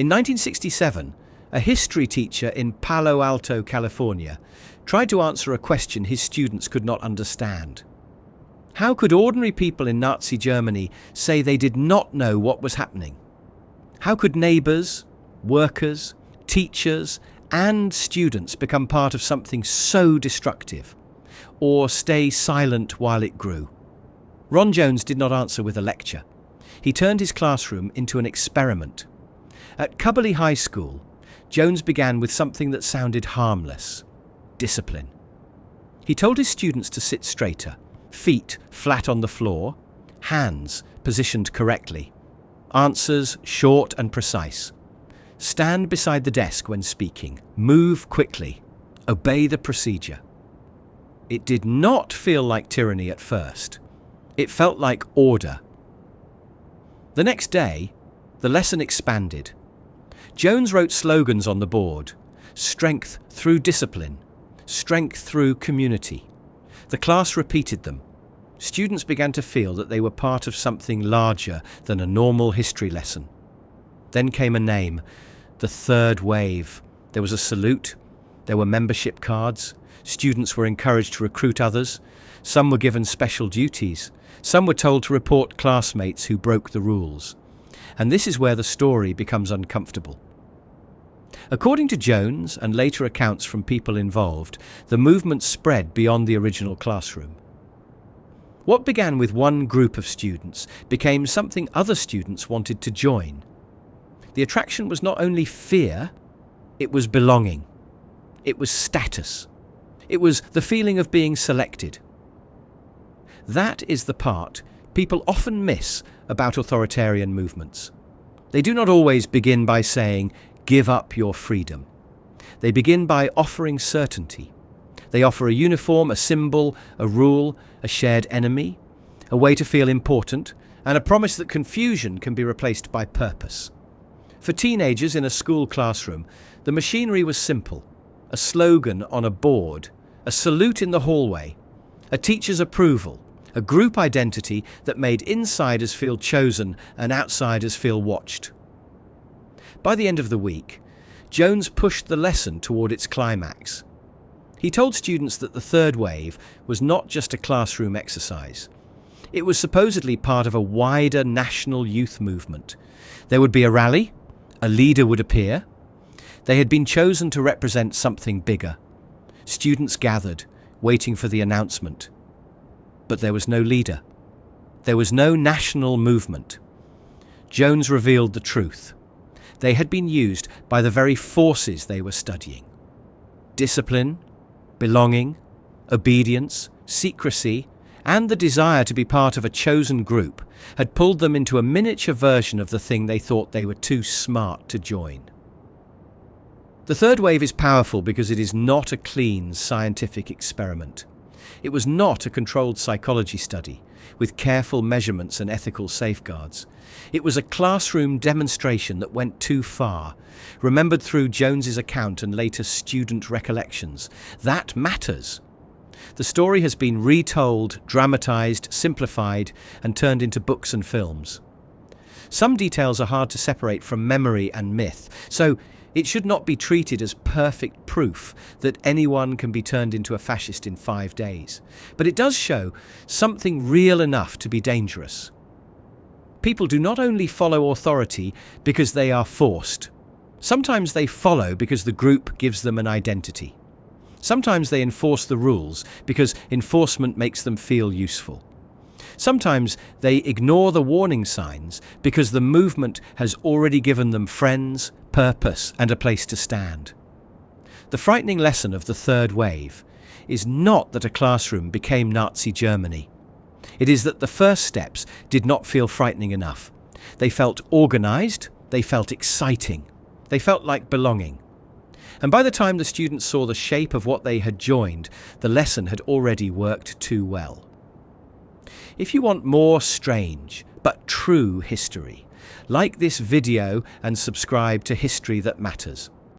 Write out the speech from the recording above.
In 1967, a history teacher in Palo Alto, California, tried to answer a question his students could not understand. How could ordinary people in Nazi Germany say they did not know what was happening? How could neighbors, workers, teachers, and students become part of something so destructive, or stay silent while it grew? Ron Jones did not answer with a lecture. He turned his classroom into an experiment. At Cubberley High School, Jones began with something that sounded harmless: discipline. He told his students to sit straighter, feet flat on the floor, hands positioned correctly, answers short and precise. Stand beside the desk when speaking, move quickly, obey the procedure. It did not feel like tyranny at first. It felt like order. The next day, the lesson expanded. Jones wrote slogans on the board: strength through discipline, strength through community. The class repeated them. Students began to feel that they were part of something larger than a normal history lesson. Then came a name: the third wave. There was a salute. There were membership cards. Students were encouraged to recruit others. Some were given special duties. Some were told to report classmates who broke the rules. And this is where the story becomes uncomfortable. According to Jones and later accounts from people involved, the movement spread beyond the original classroom. What began with one group of students became something other students wanted to join. The attraction was not only fear, it was belonging. It was status. It was the feeling of being selected. That is the part people often miss about authoritarian movements. They do not always begin by saying, "Give up your freedom." They begin by offering certainty. They offer a uniform, a symbol, a rule, a shared enemy, a way to feel important, and a promise that confusion can be replaced by purpose. For teenagers in a school classroom, the machinery was simple: a slogan on a board, a salute in the hallway, a teacher's approval, a group identity that made insiders feel chosen and outsiders feel watched. By the end of the week, Jones pushed the lesson toward its climax. He told students that the third wave was not just a classroom exercise. It was supposedly part of a wider national youth movement. There would be a rally, a leader would appear. They had been chosen to represent something bigger. Students gathered, waiting for the announcement. But there was no leader. There was no national movement. Jones revealed the truth. They had been used by the very forces they were studying. Discipline, belonging, obedience, secrecy, and the desire to be part of a chosen group had pulled them into a miniature version of the thing they thought they were too smart to join. The third wave is powerful because it is not a clean scientific experiment. It was not a controlled psychology study with careful measurements and ethical safeguards. It was a classroom demonstration that went too far, remembered through Jones's account and later student recollections. That matters. The story has been retold, dramatized, simplified, and turned into books and films. Some details are hard to separate from memory and myth, so it should not be treated as perfect proof that anyone can be turned into a fascist in 5 days. But it does show something real enough to be dangerous. People do not only follow authority because they are forced. Sometimes they follow because the group gives them an identity. Sometimes they enforce the rules because enforcement makes them feel useful. Sometimes they ignore the warning signs because the movement has already given them friends, purpose, and a place to stand. The frightening lesson of the third wave is not that a classroom became Nazi Germany. It is that the first steps did not feel frightening enough. They felt organized, they felt exciting, they felt like belonging. And by the time the students saw the shape of what they had joined, the lesson had already worked too well. If you want more strange but true history, like this video and subscribe to History That Matters.